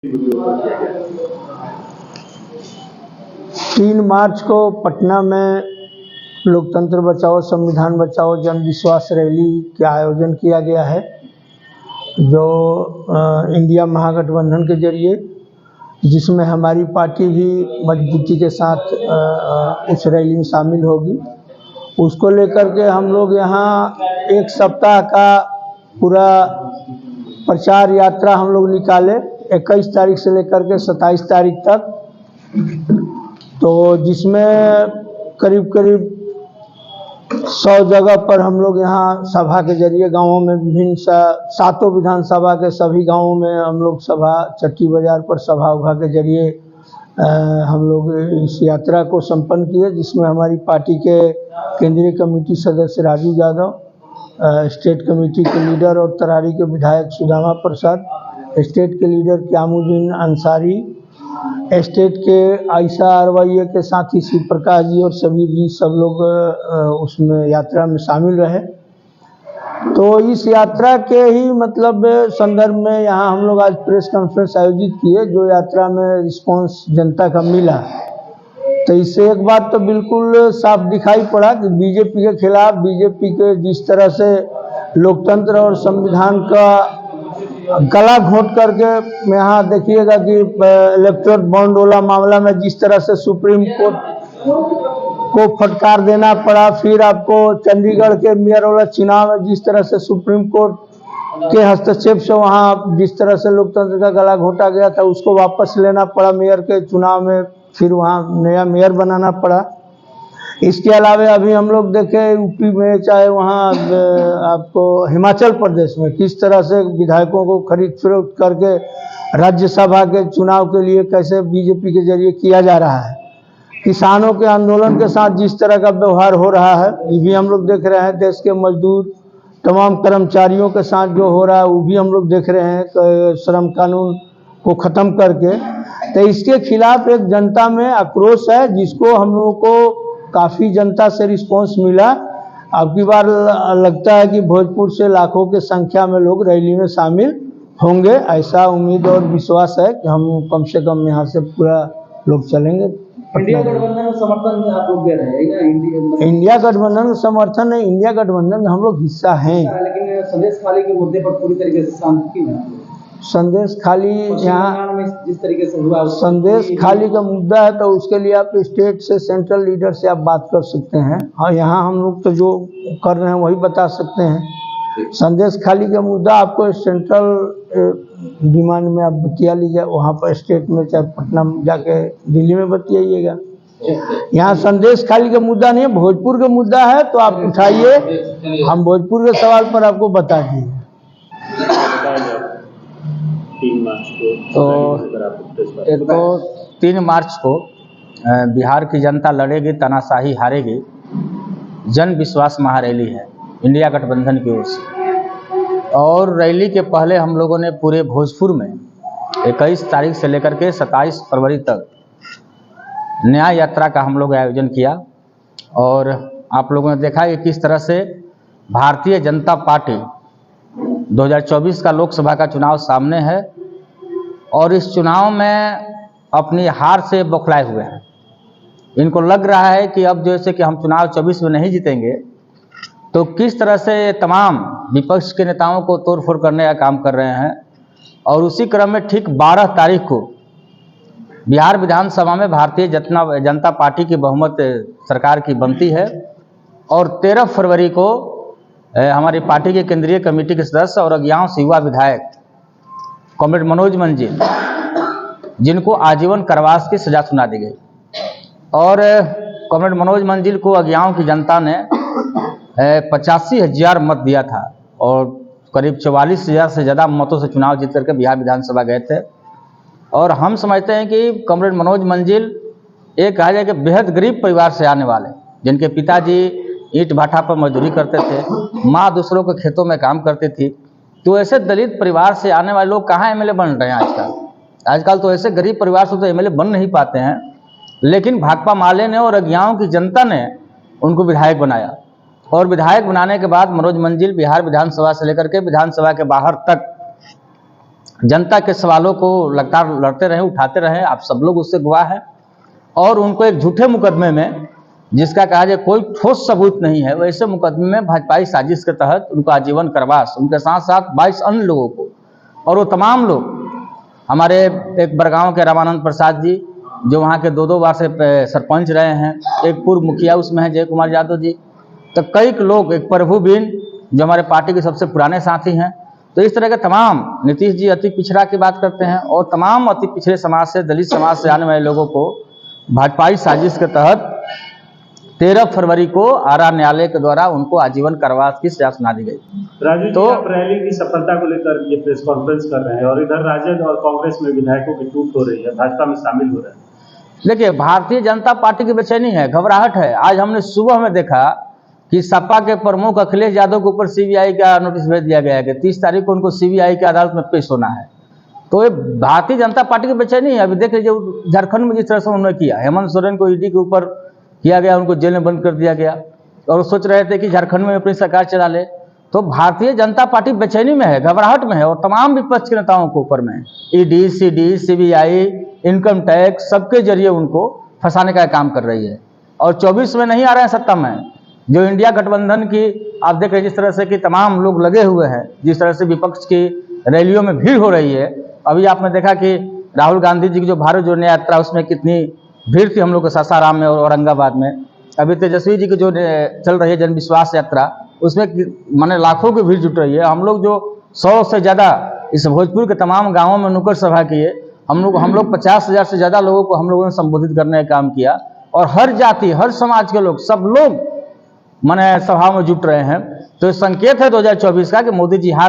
3 मार्च को पटना में लोकतंत्र बचाओ संविधान बचाओ जन विश्वास रैली का आयोजन किया गया है, जो इंडिया महागठबंधन के जरिए, जिसमें हमारी पार्टी भी मजबूती के साथ उस रैली में शामिल होगी। उसको लेकर के हम लोग यहाँ 1 सप्ताह का पूरा प्रचार यात्रा हम लोग निकाले 21 तारीख से लेकर के 27 तारीख तक, तो जिसमें करीब 100 जगह पर हम लोग यहाँ सभा के जरिए गांवों में विभिन्न 7 विधानसभा के सभी गांवों में हम लोग सभा, चट्टी बाजार पर सभा उभा के जरिए हम लोग इस यात्रा को संपन्न किए, जिसमें हमारी पार्टी के केंद्रीय कमेटी सदस्य राजू यादव, स्टेट कमेटी के लीडर और तरारी के विधायक सुदामा प्रसाद, स्टेट के लीडर क्यामुद्दीन अंसारी, स्टेट के आयशा अरवैया के साथी शिव प्रकाश जी और सभी जी सब लोग उसमें यात्रा में शामिल रहे। तो इस यात्रा के ही मतलब संदर्भ में यहाँ हम लोग आज प्रेस कॉन्फ्रेंस आयोजित किए, जो यात्रा में रिस्पांस जनता का मिला। तो इससे एक बात तो बिल्कुल साफ दिखाई पड़ा कि बीजेपी के खिलाफ, बीजेपी के जिस तरह से लोकतंत्र और संविधान का गला घोंट करके यहाँ देखिएगा कि इलेक्टोरल बॉन्ड वाला मामला में जिस तरह से सुप्रीम कोर्ट को फटकार देना पड़ा, फिर आपको चंडीगढ़ के मेयर वाला चुनाव में जिस तरह से सुप्रीम कोर्ट के हस्तक्षेप से वहाँ जिस तरह से लोकतंत्र का गला घोंटा गया था, उसको वापस लेना पड़ा मेयर के चुनाव में, फिर वहाँ नया मेयर बनाना पड़ा। इसके अलावा अभी हम लोग देखें यूपी में, चाहे वहाँ आपको हिमाचल प्रदेश में किस तरह से विधायकों को खरीद फरोख्त करके राज्यसभा के चुनाव के लिए कैसे बीजेपी के जरिए किया जा रहा है। किसानों के आंदोलन के साथ जिस तरह का व्यवहार हो रहा है, ये भी हम लोग देख रहे हैं। देश के मजदूर तमाम कर्मचारियों के साथ जो हो रहा है वो भी हम लोग देख रहे हैं, श्रम कानून को ख़त्म करके। तो इसके खिलाफ एक जनता में आक्रोश है, जिसको हम लोगों को काफ़ी जनता से रिस्पांस मिला। अब की बार लगता है कि भोजपुर से लाखों के संख्या में लोग रैली में शामिल होंगे, ऐसा उम्मीद और विश्वास है कि हम कम से कम यहाँ से पूरा लोग चलेंगे। इंडिया गठबंधन का समर्थन आप लोग दे रहे हैं? इंडिया गठबंधन का समर्थन नहीं, इंडिया गठबंधन में हम लोग हिस्सा हैं। लेकिन संदेश खाली के मुद्दे पर पूरी तरीके से शांत क्यों है? संदेश खाली यहाँ जिस तरीके से हुआ संदेश खाली का मुद्दा है, तो उसके लिए आप स्टेट से, सेंट्रल लीडर से आप बात कर सकते हैं। और यहाँ हम लोग तो जो कर रहे हैं वही बता सकते हैं। संदेश खाली का मुद्दा आपको सेंट्रल डिमांड में आप बतिया लीजिए, वहाँ पर स्टेट में चाहे पटना में जाके दिल्ली में बतियाइएगा। यहाँ संदेश खाली का मुद्दा नहीं है, भोजपुर का मुद्दा है, तो आप उठाइए, हम भोजपुर के सवाल पर आपको बता दिए। 3 मार्च को 3 मार्च को बिहार की जनता लड़ेगी, तानाशाही हारेगी, जन विश्वास महारैली है इंडिया गठबंधन की ओर से। और रैली के पहले हम लोगों ने पूरे भोजपुर में 21 तारीख से लेकर के 27 फरवरी तक न्याय यात्रा का हम लोग आयोजन किया। और आप लोगों ने देखा कि किस तरह से भारतीय जनता पार्टी 2024 का लोकसभा का चुनाव सामने है और इस चुनाव में अपनी हार से बौखलाए हुए हैं। इनको लग रहा है कि अब जैसे कि हम चुनाव 24 में नहीं जीतेंगे, तो किस तरह से तमाम विपक्ष के नेताओं को तोड़फोड़ करने का काम कर रहे हैं। और उसी क्रम में ठीक 12 तारीख को बिहार विधानसभा में भारतीय जनता पार्टी की बहुमत सरकार की बनती है और 13 फरवरी को हमारी पार्टी के केंद्रीय कमेटी के सदस्य और अज्ञान से युवा विधायक कॉमरेड मनोज मंजिल, जिनको आजीवन कारावास की सजा सुना दी गई, और कॉमरेड मनोज मंजिल को अज्ञान की जनता ने 85,000 मत दिया था और करीब 44,000 से ज़्यादा मतों से चुनाव जीत करके बिहार विधानसभा गए थे। और हम समझते हैं कि कॉमरेड मनोज मंजिल एक कहा जाए कि बेहद गरीब परिवार से आने वाले, जिनके पिताजी ईंट भाटा पर मजदूरी करते थे, माँ दूसरों के खेतों में काम करती थी। तो ऐसे दलित परिवार से आने वाले लोग कहाँ एमएलए बन रहे हैं आजकल तो ऐसे गरीब परिवार से तो एमएलए बन नहीं पाते हैं। लेकिन भाकपा माले ने और अज्ञाओं की जनता ने उनको विधायक बनाया और विधायक बनाने के बाद मनोज मंजिल बिहार विधानसभा से लेकर के विधानसभा के बाहर तक जनता के सवालों को लगातार लड़ते रहे, उठाते रहे, आप सब लोग उससे गवाह हैं। और उनको एक झूठे मुकदमे में, जिसका कहा जाए कोई ठोस सबूत नहीं है, वैसे मुकदमे में भाजपाई साजिश के तहत उनको आजीवन कारावास, उनके साथ साथ 22 अन्य लोगों को, और वो तमाम लोग हमारे एक बरगांव के रामानंद प्रसाद जी, जो वहाँ के 2-2 बार से सरपंच रहे हैं, एक पूर्व मुखिया उसमें है जय कुमार यादव जी, तो कई लोग, एक प्रभु बीन जो हमारे पार्टी के सबसे पुराने साथी हैं। तो इस तरह के तमाम, नीतीश जी अति पिछड़ा की बात करते हैं, और तमाम अति पिछड़े समाज से, दलित समाज से आने वाले लोगों को भाजपाई साजिश के तहत 13 फरवरी को आरा न्यायालय के द्वारा उनको आजीवन कारावास की सजा सुना दी गई। राजू तो जी, आप रैली की सफलता को लेकर ये प्रेस कॉन्फ्रेंस कर रहे हैं, और इधर राजद और कांग्रेस में विधायकों की टूट हो रही है, भाजपा में शामिल हो रहे हैं। देखिए, भारतीय जनता पार्टी की बेचैनी है, घबराहट है। आज हमने सुबह में देखा कि सपा के प्रमुख अखिलेश यादव के ऊपर सीबीआई का नोटिस भेज दिया गया है कि 30 तारीख को उनको सीबीआई की अदालत में पेश होना है। तो ये भारतीय जनता पार्टी की बेचैनी है। अभी देख लीजिए झारखंड में जिस तरह से उन्होंने किया, हेमंत सोरेन को ईडी के ऊपर किया गया, उनको जेल में बंद कर दिया गया, और सोच रहे थे कि झारखंड में अपनी सरकार चला ले। तो भारतीय जनता पार्टी बेचैनी में है, घबराहट में है, और तमाम विपक्ष के नेताओं के ऊपर में ED, CD, CBI, income tax, सबके जरिए उनको फंसाने का काम कर रही है। और 24 में नहीं आ रहे हैं सत्ता में, जो इंडिया गठबंधन की आप देख रहे हैं जिस तरह से कि तमाम लोग लगे हुए हैं, जिस तरह से विपक्ष की रैलियों में भीड़ हो रही है। अभी आपने देखा कि राहुल गांधी जी की जो भारत जोड़ो यात्रा, उसमें कितनी भीड़ थी हम लोग के सासाराम में और औरंगाबाद में। अभी तेजस्वी जी की जो चल रही है जन विश्वास यात्रा, उसमें माने लाखों की भीड़ जुट रही है। हम लोग जो 100 से ज़्यादा इस भोजपुर के तमाम गाँवों में नुक्कड़ सभा किए, हम लोग 50,000 से ज़्यादा लोगों को हम लोगों ने संबोधित करने का काम किया, और हर जाति, हर समाज के लोग, सब लोग माने सभा में जुट रहे हैं। तो संकेत है 2024 का कि मोदी जी हार रहे